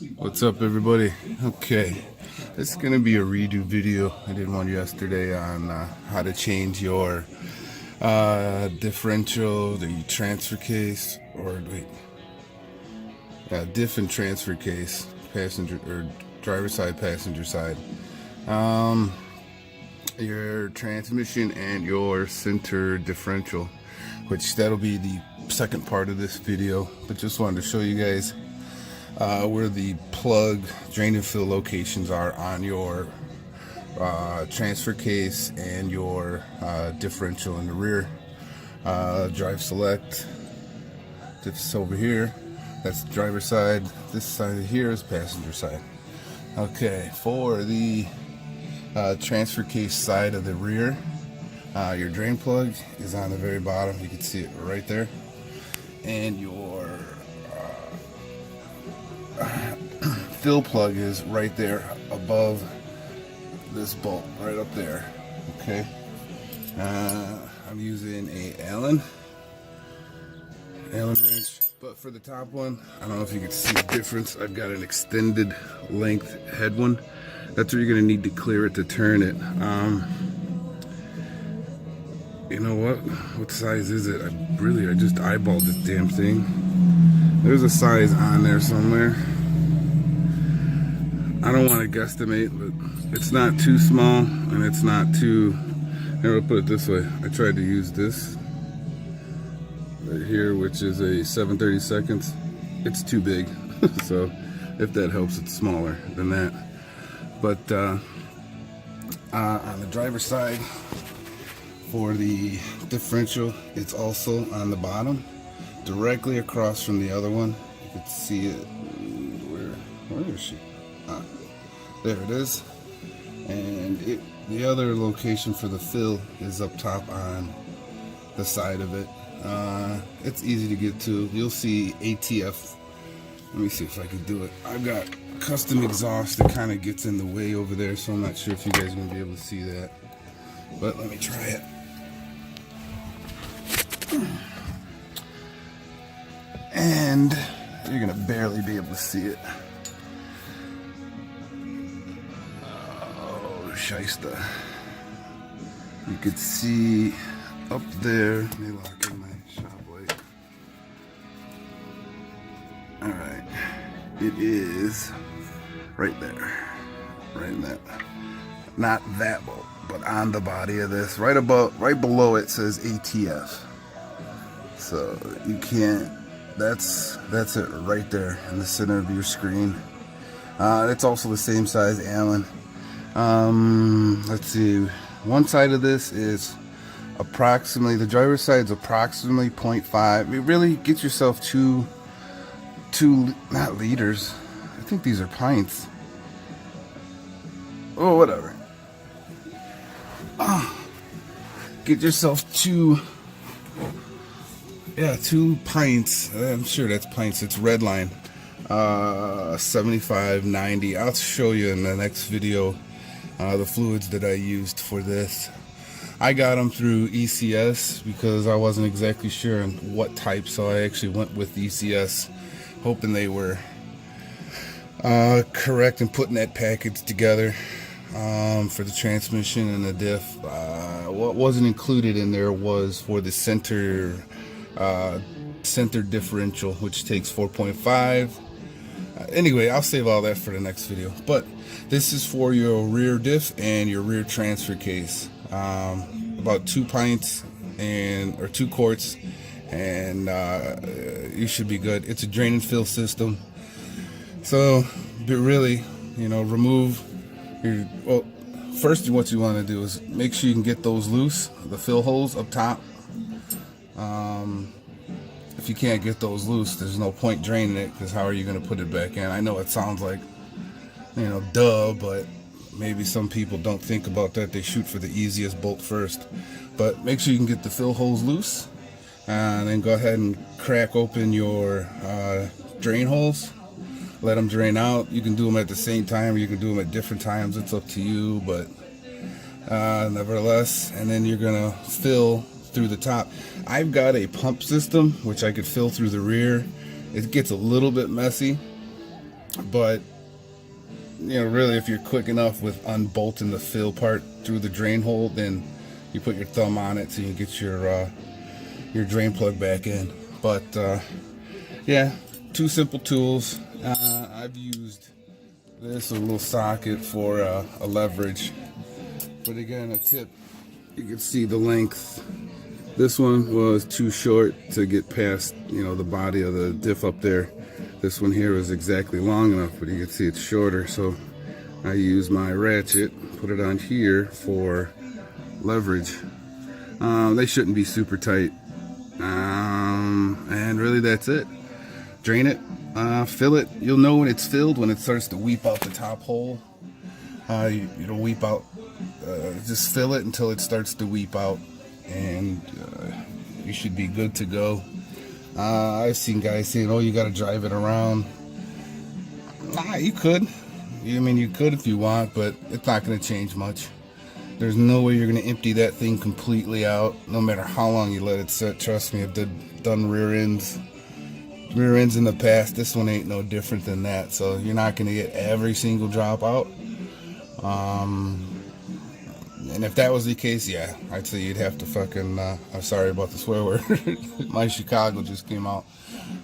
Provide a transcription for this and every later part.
What's up, everybody? Okay, this is going to be a redo video. I did one yesterday on how to change your differential, the transfer case, or wait, diff and transfer case, passenger or driver side, passenger side, your transmission and your center differential, which that'll be the second part of this video. But just wanted to show you guys where the plug drain and fill locations are on your transfer case and your differential in the rear. Drive select, this over here, that's the driver side. This side here is passenger side. Okay, for the transfer case side of the rear, your drain plug is on the very bottom. You can see it right there, and your fill plug is right there above this bolt, right up there. Okay, I'm using a Allen wrench, but for the top one, I don't know if you can see the difference. I've got an extended length head one. That's where you're gonna need to clear it to turn it. You know what size is it? I just eyeballed this damn thing. There's a size on there somewhere. I don't want to guesstimate, but it's not too small and it's not too, here, I'll put it this way. I tried to use this right here, which is a 7/32. It's too big. So if that helps, it's smaller than that. But on the driver's side, for the differential, it's also on the bottom, directly across from the other one. You can see it. Where is she? There it is. And the other location for the fill is up top on the side of it. It's easy to get to. You'll see ATF. Let me see if I can do it. I've got custom exhaust that kind of gets in the way over there, so I'm not sure if you guys are going to be able to see that. But let me try it. And you're going to barely be able to see it. Shyster. You could see up there. Let me lock in my shop light. Alright. It is right there. Right in that. Not that bolt, but on the body of this. Right below it says ATF. So you can't, that's it right there in the center of your screen. It's also the same size Allen. Let's see, one side of this is approximately, the driver's side is approximately 0.5. You really get yourself two, not liters, I think these are pints. Oh, whatever. Get yourself two pints. I'm sure that's pints. It's red line. 75, 90. I'll show you in the next video the fluids that I used for this. I got them through ECS because I wasn't exactly sure on what type, so I actually went with ECS, hoping they were correct in putting that package together for the transmission and the diff. What wasn't included in there was for the center differential, which takes 4.5. Anyway, I'll save all that for the next video. But this is for your rear diff and your rear transfer case. About 2 pints or 2 quarts, and you should be good. It's a drain and fill system. So, but really, remove your. Well, first, what you want to do is make sure you can get those loose, the fill holes up top. If you can't get those loose, there's no point draining it, because how are you going to put it back in? I know it sounds like, duh, but maybe some people don't think about that. They shoot for the easiest bolt first. But make sure you can get the fill holes loose, and then go ahead and crack open your drain holes. Let them drain out. You can do them at the same time, or you can do them at different times. It's up to you, but nevertheless. And then you're going to fill through the top. I've got a pump system which I could fill through the rear. It gets a little bit messy. But really, if you're quick enough with unbolting the fill part through the drain hole, then you put your thumb on it so you can get your drain plug back in. But yeah, two simple tools. I've used this, a little socket for a leverage. But again, a tip, you can see the length. This one was too short to get past, the body of the diff up there. This one here was exactly long enough, but you can see it's shorter. So I use my ratchet, put it on here for leverage. They shouldn't be super tight. And really that's it. Drain it, fill it. You'll know when it's filled when it starts to weep out the top hole. It'll weep out. Just fill it until it starts to weep out, and you should be good to go. I've seen guys saying, "Oh, you got to drive it around." Nah, you could. You could if you want, but it's not going to change much. There's no way you're going to empty that thing completely out, no matter how long you let it sit. Trust me, I've done rear ends in the past. This one ain't no different than that. So you're not going to get every single drop out. And if that was the case, yeah, I'd say you'd have to fucking, I'm sorry about the swear word. My Chicago just came out.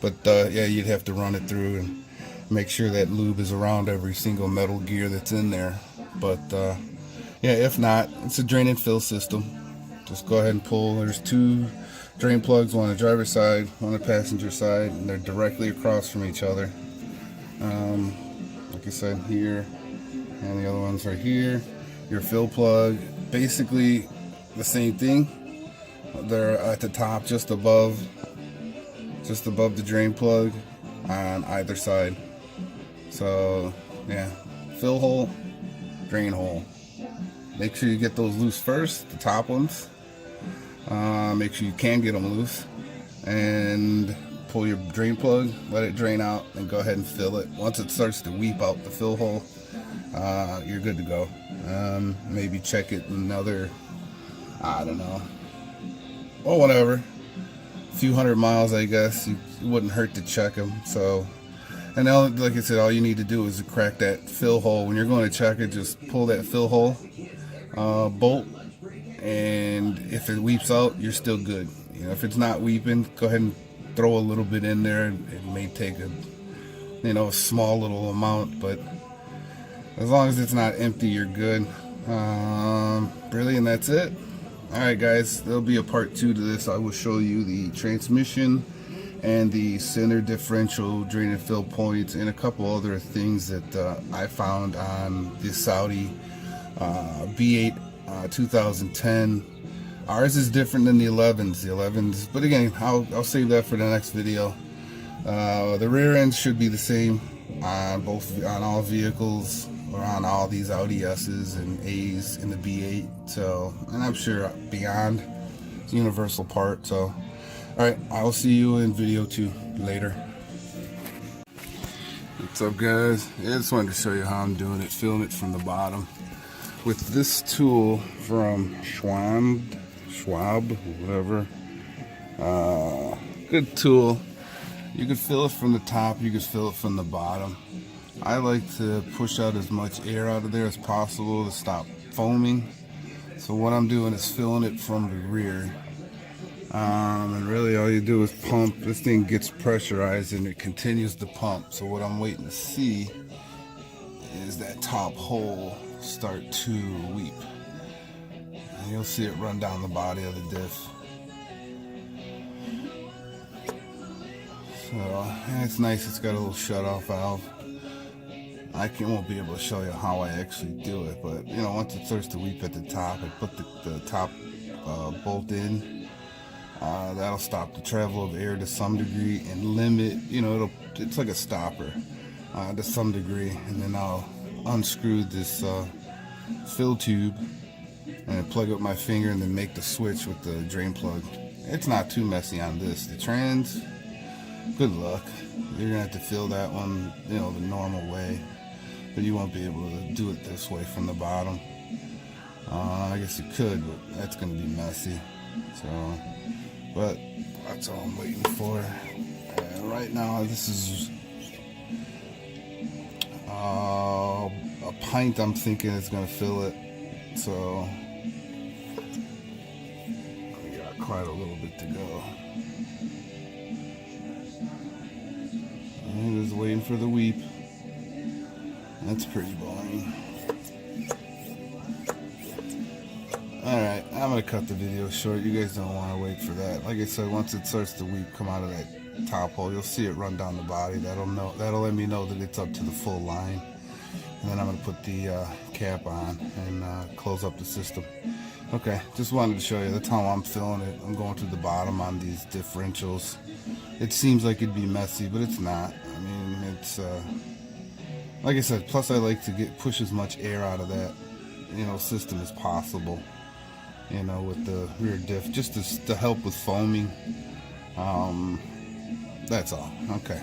But yeah, you'd have to run it through and make sure that lube is around every single metal gear that's in there. But yeah, if not, it's a drain and fill system. Just go ahead and pull. There's two drain plugs, one on the driver's side, one on the passenger side, and they're directly across from each other. Like I said, here, and the other one's right here. Your fill plug, basically the same thing. They're at the top, just above the drain plug on either side. So yeah, fill hole, drain hole. Make sure you get those loose first, the top ones. Make sure you can get them loose, and pull your drain plug, let it drain out, and go ahead and fill it. Once it starts to weep out the fill hole, you're good to go. Maybe check it another, I don't know, or whatever, a few hundred miles, I guess. It wouldn't hurt to check them. So, and now, like I said, all you need to do is crack that fill hole. When you're going to check it, just pull that fill hole bolt, and if it weeps out, you're still good. If it's not weeping, go ahead and throw a little bit in there. It may take a small little amount, but as long as it's not empty, you're good. Really, and that's it. Alright guys, there'll be a part 2 to this. I will show you the transmission and the center differential drain and fill points and a couple other things that I found on this Audi B8 2010. Ours is different than the 11s. But again, I'll save that for the next video. The rear ends should be the same on all vehicles, or on all these Audi S's and A's in the B8. So, and I'm sure beyond, it's a universal part. So, alright, I'll see you in video 2 later. What's up guys? I just wanted to show you how I'm doing it, filling it from the bottom with this tool from Schwab, whatever. Good tool. You can fill it from the top, you can fill it from the bottom. I like to push out as much air out of there as possible to stop foaming. So what I'm doing is filling it from the rear. And really all you do is pump. This thing gets pressurized and it continues to pump. So what I'm waiting to see is that top hole start to weep. And you'll see it run down the body of the diff. So, and it's nice, it's got a little shut-off valve. I won't be able to show you how I actually do it, but once it starts to weep at the top, I put the top bolt in. That'll stop the travel of air to some degree and limit, it's like a stopper to some degree. And then I'll unscrew this fill tube and plug up my finger and then make the switch with the drain plug. It's not too messy on this. The trans, good luck. You're gonna have to fill that one, the normal way. But you won't be able to do it this way from the bottom. I guess you could, but that's going to be messy. So, but that's all I'm waiting for. Right now, this is pint I'm thinking is going to fill it. So we got quite a little bit to go. And just waiting for the weep. That's pretty boring. Alright, I'm going to cut the video short. You guys don't want to wait for that. Like I said, once it starts to weep, come out of that top hole, you'll see it run down the body. That'll let me know that it's up to the full line. And then I'm going to put the cap on and close up the system. Okay, just wanted to show you. That's how I'm filling it. I'm going to the bottom on these differentials. It seems like it'd be messy, but it's not. I mean, it's like I said, plus I like to push as much air out of that, system as possible, with the rear diff, just to help with foaming. That's all. Okay.